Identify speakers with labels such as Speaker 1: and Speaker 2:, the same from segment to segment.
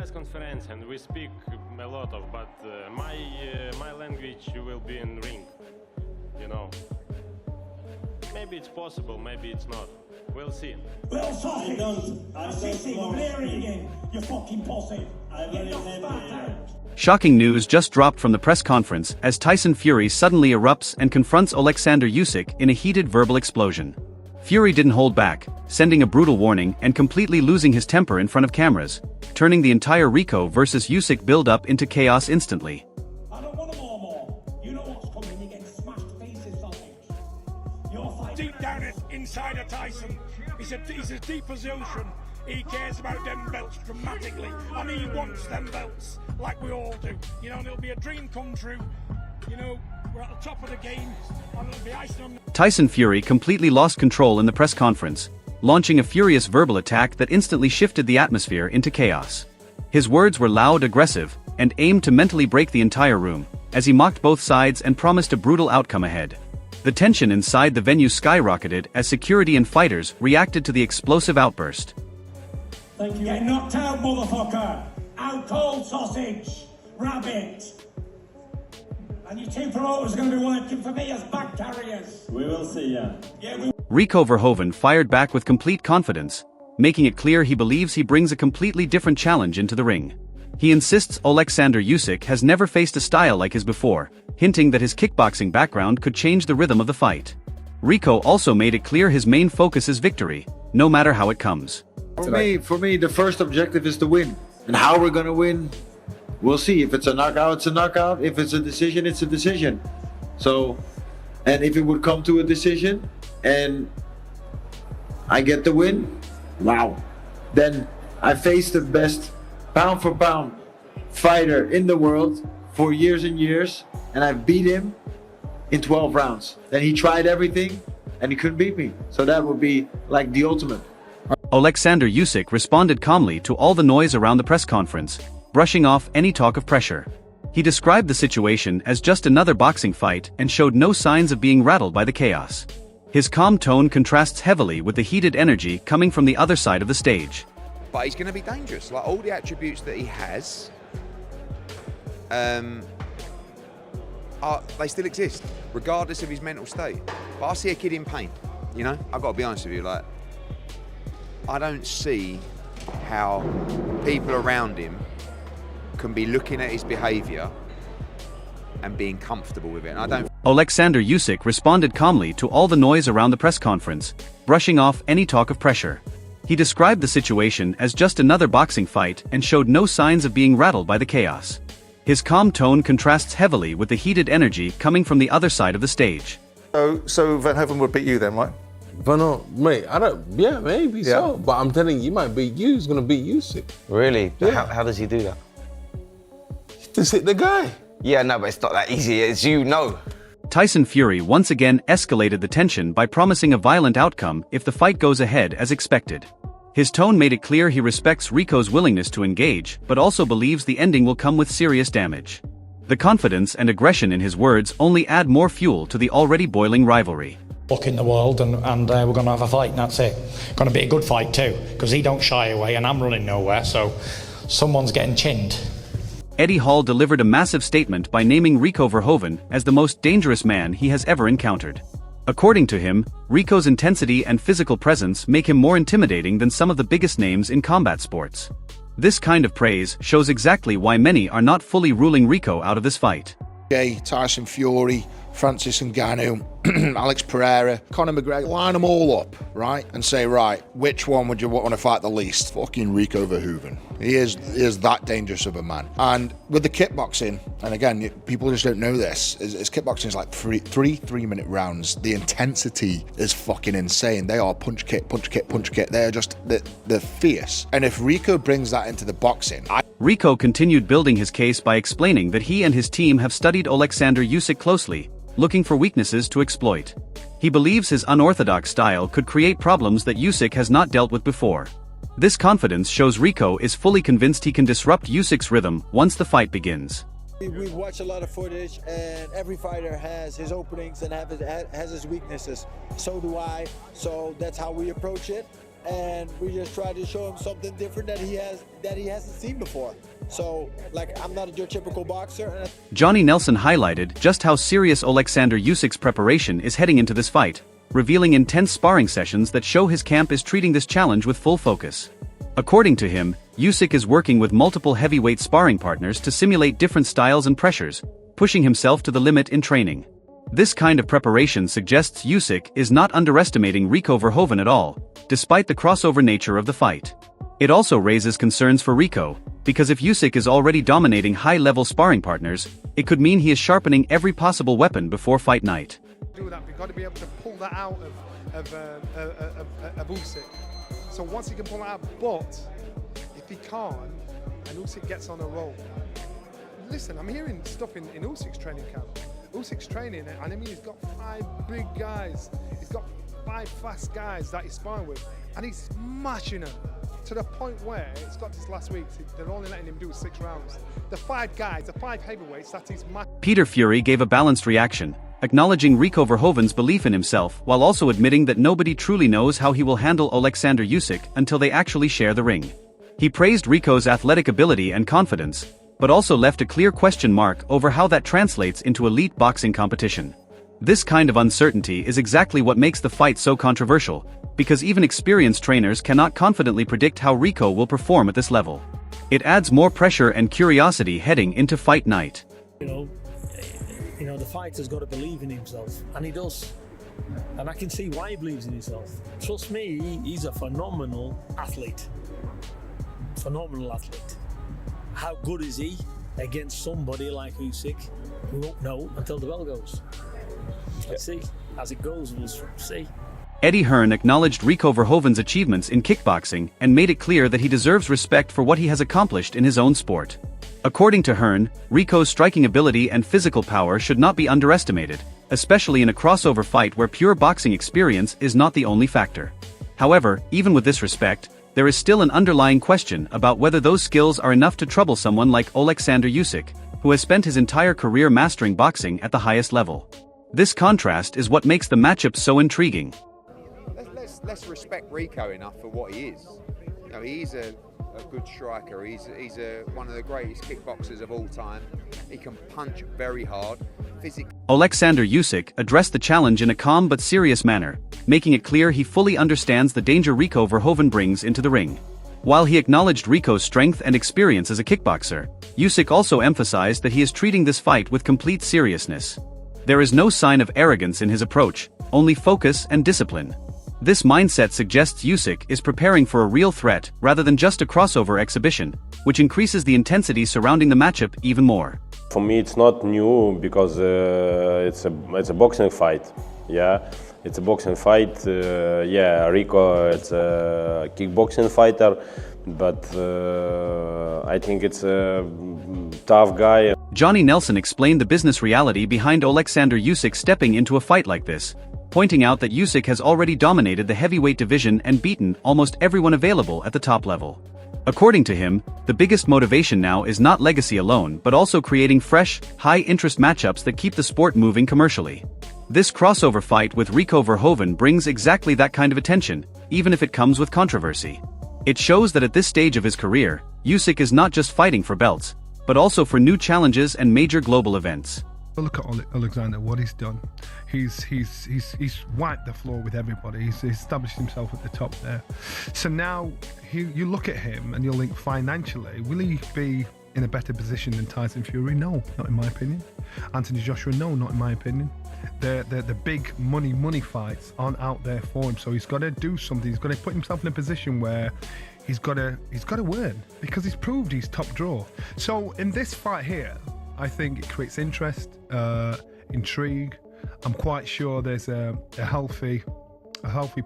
Speaker 1: press conference and we speak a lot of, but my language will be in ring, you know. Maybe it's possible, maybe it's not. We'll see.
Speaker 2: Well, sausage! Sissy, marrying again, you fucking pussy!
Speaker 3: Shocking news just dropped from the press conference as Tyson Fury suddenly erupts and confronts Oleksandr Usyk in a heated verbal explosion. Fury didn't hold back, sending a brutal warning and completely losing his temper in front of cameras, turning the entire Rico versus Usyk build-up into chaos instantly.
Speaker 2: I don't want to more. You know what's coming, you get smashed faces, sausage. You're fighting.
Speaker 4: Deep down inside of Tyson, he's as deep as the ocean. He cares about them belts dramatically, and he wants them belts, like we all do. You know, and it'll be a dream come true. You know, we're at the top of the game, and it'll be icing on the...
Speaker 3: Tyson Fury completely lost control in the press conference, launching a furious verbal attack that instantly shifted the atmosphere into chaos. His words were loud, aggressive, and aimed to mentally break the entire room, as he mocked both sides and promised a brutal outcome ahead. The tension inside the venue skyrocketed as security and fighters reacted to the explosive outburst.
Speaker 2: Thank you. Get knocked out, motherfucker! Out cold, sausage! Rabbit! And you two promoters are going to be working for me as bag carriers.
Speaker 5: We will see, yeah.
Speaker 3: Rico Verhoeven fired back with complete confidence, making it clear he believes he brings a completely different challenge into the ring. He insists Oleksandr Usyk has never faced a style like his before, hinting that his kickboxing background could change the rhythm of the fight. Rico also made it clear his main focus is victory, no matter how it comes.
Speaker 6: For me, the first objective is to win. And how we're gonna win, we'll see. If it's a knockout, it's a knockout. If it's a decision, it's a decision. So, and if it would come to a decision and I get the win, wow. Then I faced the best pound for pound fighter in the world for years and years, and I beat him in 12 rounds. Then he tried everything and he couldn't beat me. So that would be like the ultimate.
Speaker 3: Oleksandr Usyk responded calmly to all the noise around the press conference, brushing off any talk of pressure. He described the situation as just another boxing fight and showed no signs of being rattled by the chaos. His calm tone contrasts heavily with the heated energy coming from the other side of the stage.
Speaker 7: But he's going to be dangerous. Like, all the attributes that he has, they still exist, regardless of his mental state. But I see a kid in pain, you know? I've got to be honest with you, like, I don't see how people around him can be looking at his behaviour and being comfortable with it. And
Speaker 3: Oleksandr Usyk responded calmly to all the noise around the press conference, brushing off any talk of pressure. He described the situation as just another boxing fight and showed no signs of being rattled by the chaos. His calm tone contrasts heavily with the heated energy coming from the other side of the stage.
Speaker 8: So Verhoeven would beat you then, right?
Speaker 5: Mate, yeah, maybe so. But I'm telling you, he might beat you. He's going to beat Usyk.
Speaker 9: Really?
Speaker 5: Yeah.
Speaker 9: How does he do that?
Speaker 5: Just hit the guy.
Speaker 9: Yeah, no, but it's not that easy, as you know.
Speaker 3: Tyson Fury once again escalated the tension by promising a violent outcome if the fight goes ahead as expected. His tone made it clear he respects Rico's willingness to engage, but also believes the ending will come with serious damage. The confidence and aggression in his words only add more fuel to the already boiling rivalry.
Speaker 10: Look in the world and we're going to have a fight and that's it. Going to be a good fight too, because he don't shy away and I'm running nowhere, so someone's getting chinned.
Speaker 3: Eddie Hall delivered a massive statement by naming Rico Verhoeven as the most dangerous man he has ever encountered. According to him, Rico's intensity and physical presence make him more intimidating than some of the biggest names in combat sports. This kind of praise shows exactly why many are not fully ruling Rico out of this fight.
Speaker 11: Tyson Fury, Francis Ngannou, Alex Pereira, Conor McGregor, line them all up, right? And say, right, which one would you want to fight the least? Fucking Rico Verhoeven. He is that dangerous of a man. And with the kickboxing, and again, people just don't know this, is kickboxing is like three-minute rounds. The intensity is fucking insane. They are punch, kick, punch, kick, punch, kick. They're just, they're fierce. And if Rico brings that into the boxing,
Speaker 3: Rico continued building his case by explaining that he and his team have studied Oleksandr Usyk closely, looking for weaknesses to exploit. He believes his unorthodox style could create problems that Usyk has not dealt with before. This confidence shows Rico is fully convinced he can disrupt Usyk's rhythm once the fight begins.
Speaker 12: We've watched a lot of footage, and every fighter has his openings and has his weaknesses. So do I. So that's how we approach it. and we just try to show him something different that he hasn't seen before. So, like, I'm not your typical boxer. And
Speaker 3: Johnny Nelson highlighted just how serious Oleksandr Usyk's preparation is heading into this fight, revealing intense sparring sessions that show his camp is treating this challenge with full focus. According to him, Usyk is working with multiple heavyweight sparring partners to simulate different styles and pressures, pushing himself to the limit in training. This kind of preparation suggests Usyk is not underestimating Rico Verhoeven at all, despite the crossover nature of the fight. It also raises concerns for Rico, because if Usyk is already dominating high-level sparring partners, it could mean he is sharpening every possible weapon before fight night.
Speaker 13: Do that, we've got to be able to pull that out of Usyk. So once he can pull it out, but if he can't, and Usyk gets on a roll. Listen, I'm hearing stuff in Usyk's training camp. Usyk's training, and I mean, he's got 5 big guys. He's got 5 fast guys that he's sparring with, and he's smashing them to the point where it's got this last week. They're only letting him do 6 rounds. The 5 guys, the 5 heavyweights that he's
Speaker 3: Peter Fury gave a balanced reaction, acknowledging Rico Verhoeven's belief in himself while also admitting that nobody truly knows how he will handle Oleksandr Usyk until they actually share the ring. He praised Rico's athletic ability and confidence, but also left a clear question mark over how that translates into elite boxing competition. This kind of uncertainty is exactly what makes the fight so controversial, because even experienced trainers cannot confidently predict how Rico will perform at this level. It adds more pressure and curiosity heading into fight night.
Speaker 14: You know, the fighter's got to believe in himself, and he does. And I can see why he believes in himself. Trust me, he's a phenomenal athlete. Phenomenal athlete. How good is he against somebody like Usyk? We won't know until the bell goes. Let's see. As it goes, we'll see.
Speaker 3: Eddie Hearn acknowledged Rico Verhoeven's achievements in kickboxing and made it clear that he deserves respect for what he has accomplished in his own sport. According to Hearn, Rico's striking ability and physical power should not be underestimated, especially in a crossover fight where pure boxing experience is not the only factor. However, even with this respect, there is still an underlying question about whether those skills are enough to trouble someone like Oleksandr Usyk, who has spent his entire career mastering boxing at the highest level. This contrast is what makes the matchup so intriguing.
Speaker 7: Let's respect Rico enough for what he is. You know, he's a good striker. He's one of the greatest kickboxers of all time. He can punch very hard.
Speaker 3: Oleksandr Usyk addressed the challenge in a calm but serious manner, making it clear he fully understands the danger Rico Verhoeven brings into the ring. While he acknowledged Rico's strength and experience as a kickboxer, Usyk also emphasized that he is treating this fight with complete seriousness. There is no sign of arrogance in his approach, only focus and discipline. This mindset suggests Usyk is preparing for a real threat rather than just a crossover exhibition, which increases the intensity surrounding the matchup even more.
Speaker 1: For me, it's not new because it's a boxing fight. Yeah, it's a boxing fight. Yeah, Rico, it's a kickboxing fighter, but I think it's a tough guy.
Speaker 3: Johnny Nelson explained the business reality behind Oleksandr Usyk stepping into a fight like this, pointing out that Usyk has already dominated the heavyweight division and beaten almost everyone available at the top level. According to him, the biggest motivation now is not legacy alone but also creating fresh, high-interest matchups that keep the sport moving commercially. This crossover fight with Rico Verhoeven brings exactly that kind of attention, even if it comes with controversy. It shows that at this stage of his career, Usyk is not just fighting for belts, but also for new challenges and major global events.
Speaker 15: Look at Oleksandr, what he's done. He's wiped the floor with everybody. He's established himself at the top there. So now you look at him and you'll think financially, will he be in a better position than Tyson Fury? No, not in my opinion. Anthony Joshua? No, not in my opinion. The big money fights aren't out there for him. So he's got to do something. He's got to put himself in a position where he's got to win, because he's proved he's top draw. So in this fight here, I think it creates interest, intrigue. I'm quite sure there's a healthy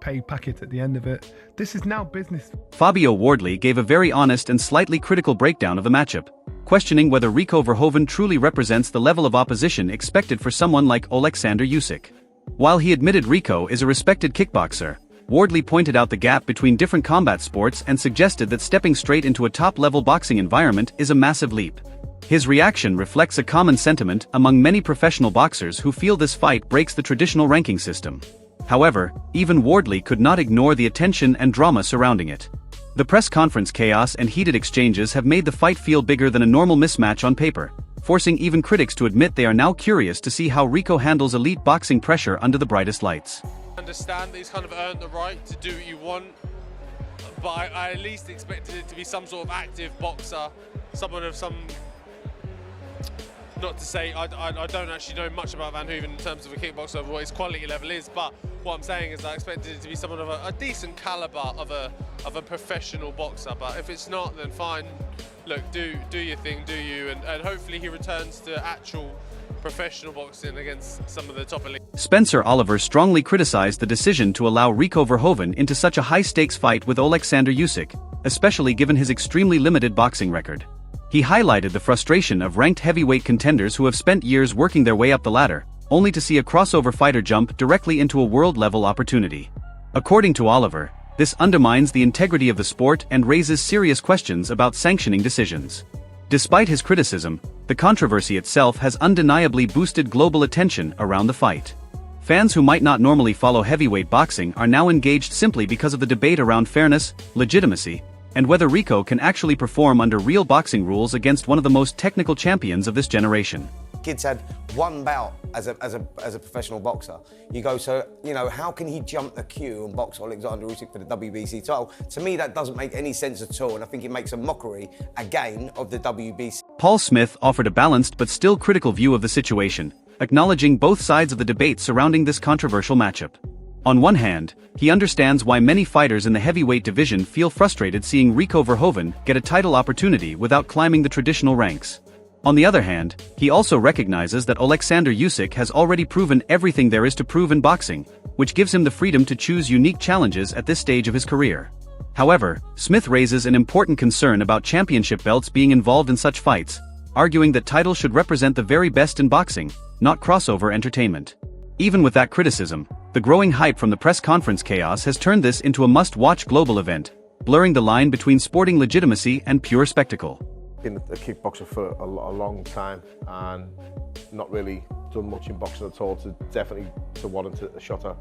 Speaker 15: pay packet at the end of it. This is now business.
Speaker 3: Fabio Wardley gave a very honest and slightly critical breakdown of the matchup, questioning whether Rico Verhoeven truly represents the level of opposition expected for someone like Oleksandr Usyk. While he admitted Rico is a respected kickboxer, Wardley pointed out the gap between different combat sports and suggested that stepping straight into a top-level boxing environment is a massive leap. His reaction reflects a common sentiment among many professional boxers who feel this fight breaks the traditional ranking system. However, even Wardley could not ignore the attention and drama surrounding it. The press conference chaos and heated exchanges have made the fight feel bigger than a normal mismatch on paper, forcing even critics to admit they are now curious to see how Rico handles elite boxing pressure under the brightest lights.
Speaker 16: I understand that he's kind of earned the right to do what you want, but I at least expected it to be some sort of active boxer, someone of some... Not to say I don't actually know much about Verhoeven in terms of a kickboxer, of what his quality level is, but what I'm saying is I expected it to be someone of a decent caliber of a professional boxer. But if it's not, then fine. Look, do your thing, do you, and hopefully he returns to actual professional boxing against some of the top elite.
Speaker 3: Spencer Oliver strongly criticized the decision to allow Rico Verhoeven into such a high-stakes fight with Oleksandr Usyk, especially given his extremely limited boxing record. He highlighted the frustration of ranked heavyweight contenders who have spent years working their way up the ladder, only to see a crossover fighter jump directly into a world-level opportunity. According to Oliver, this undermines the integrity of the sport and raises serious questions about sanctioning decisions. Despite his criticism, the controversy itself has undeniably boosted global attention around the fight. Fans who might not normally follow heavyweight boxing are now engaged simply because of the debate around fairness, legitimacy, and whether Rico can actually perform under real boxing rules against one of the most technical champions of this generation.
Speaker 9: Kid's had one bout as a professional boxer. You go, so, you know, how can he jump the queue and box Oleksandr Usyk for the WBC title? To me, that doesn't make any sense at all, and I think it makes a mockery, again, of the WBC.
Speaker 3: Paul Smith offered a balanced but still critical view of the situation, acknowledging both sides of the debate surrounding this controversial matchup. On one hand, he understands why many fighters in the heavyweight division feel frustrated seeing Rico Verhoeven get a title opportunity without climbing the traditional ranks. On the other hand, he also recognizes that Oleksandr Usyk has already proven everything there is to prove in boxing, which gives him the freedom to choose unique challenges at this stage of his career. However, Smith raises an important concern about championship belts being involved in such fights, arguing that titles should represent the very best in boxing, not crossover entertainment. Even with that criticism, the growing hype from the press conference chaos has turned this into a must-watch global event, blurring the line between sporting legitimacy and pure spectacle.
Speaker 17: Been a kickboxer for a long time and not really done much in boxing at all to warrant a shot at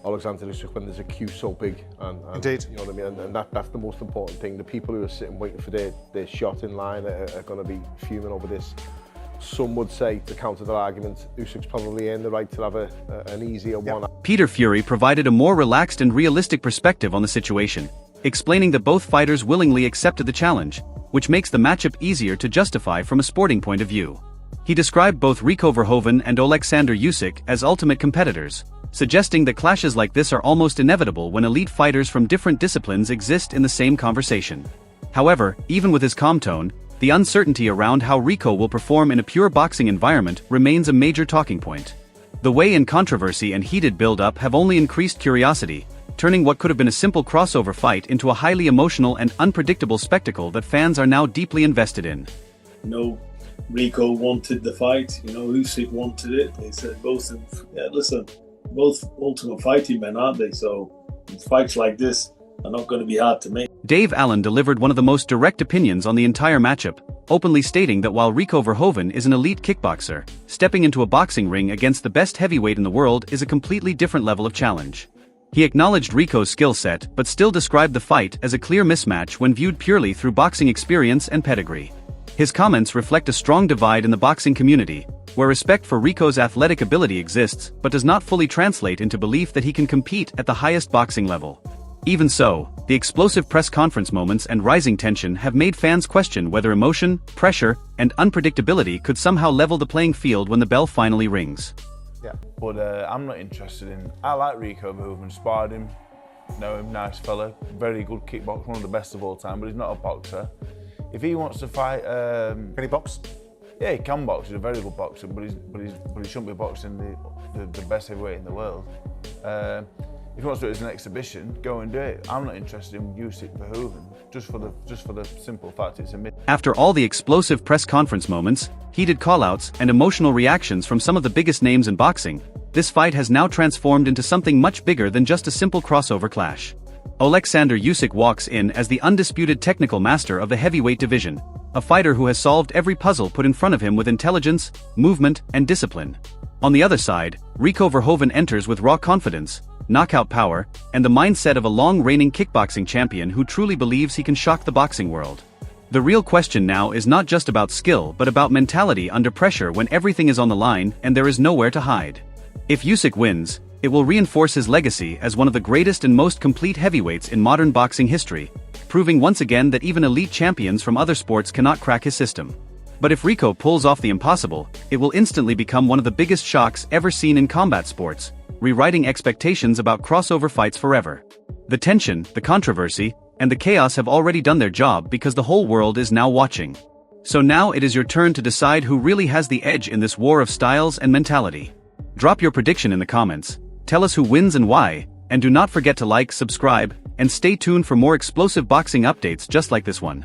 Speaker 17: Oleksandr Usyk when there's a queue so big. And
Speaker 8: Indeed.
Speaker 17: You know what I mean? And that's the most important thing. The people who are sitting waiting for their shot in line are going to be fuming over this. Some would say, to counter their argument, Usyk's probably earned the right to have an easier one.
Speaker 3: Peter Fury provided a more relaxed and realistic perspective on the situation, explaining that both fighters willingly accepted the challenge, which makes the matchup easier to justify from a sporting point of view. He described both Rico Verhoeven and Oleksandr Usyk as ultimate competitors, suggesting that clashes like this are almost inevitable when elite fighters from different disciplines exist in the same conversation. However, even with his calm tone, the uncertainty around how Rico will perform in a pure boxing environment remains a major talking point. The weigh in controversy and heated build-up have only increased curiosity, turning what could have been a simple crossover fight into a highly emotional and unpredictable spectacle that fans are now deeply invested in.
Speaker 18: You know, Rico wanted the fight, you know, Usyk wanted it. They said both ultimate fighting men, aren't they? So fights like this are not going to be hard to make.
Speaker 3: Dave Allen delivered one of the most direct opinions on the entire matchup, openly stating that while Rico Verhoeven is an elite kickboxer, stepping into a boxing ring against the best heavyweight in the world is a completely different level of challenge. He acknowledged Rico's skill set but still described the fight as a clear mismatch when viewed purely through boxing experience and pedigree. His comments reflect a strong divide in the boxing community, where respect for Rico's athletic ability exists but does not fully translate into belief that he can compete at the highest boxing level. Even so, the explosive press conference moments and rising tension have made fans question whether emotion, pressure, and unpredictability could somehow level the playing field when the bell finally rings.
Speaker 19: Yeah, but I'm not interested in... I like Rico Verhoeven, sparred him, know him, nice fella, very good kickboxer, one of the best of all time, but he's not a boxer. If he wants to fight...
Speaker 8: Can he box?
Speaker 19: Yeah, he can box, he's a very good boxer, but he shouldn't be boxing the best heavyweight in the world. If he wants to do it as an exhibition, go and do it. I'm not interested in Usyk Verhoeven, just for the simple fact it's a myth.
Speaker 3: After all the explosive press conference moments, heated callouts, and emotional reactions from some of the biggest names in boxing, this fight has now transformed into something much bigger than just a simple crossover clash. Oleksandr Usyk walks in as the undisputed technical master of the heavyweight division, a fighter who has solved every puzzle put in front of him with intelligence, movement, and discipline. On the other side, Rico Verhoeven enters with raw confidence, knockout power, and the mindset of a long-reigning kickboxing champion who truly believes he can shock the boxing world. The real question now is not just about skill but about mentality under pressure when everything is on the line and there is nowhere to hide. If Usyk wins, it will reinforce his legacy as one of the greatest and most complete heavyweights in modern boxing history, proving once again that even elite champions from other sports cannot crack his system. But if Rico pulls off the impossible, it will instantly become one of the biggest shocks ever seen in combat sports, rewriting expectations about crossover fights forever. The tension, the controversy, and the chaos have already done their job because the whole world is now watching. So now it is your turn to decide who really has the edge in this war of styles and mentality. Drop your prediction in the comments, tell us who wins and why, and do not forget to like, subscribe, and stay tuned for more explosive boxing updates just like this one.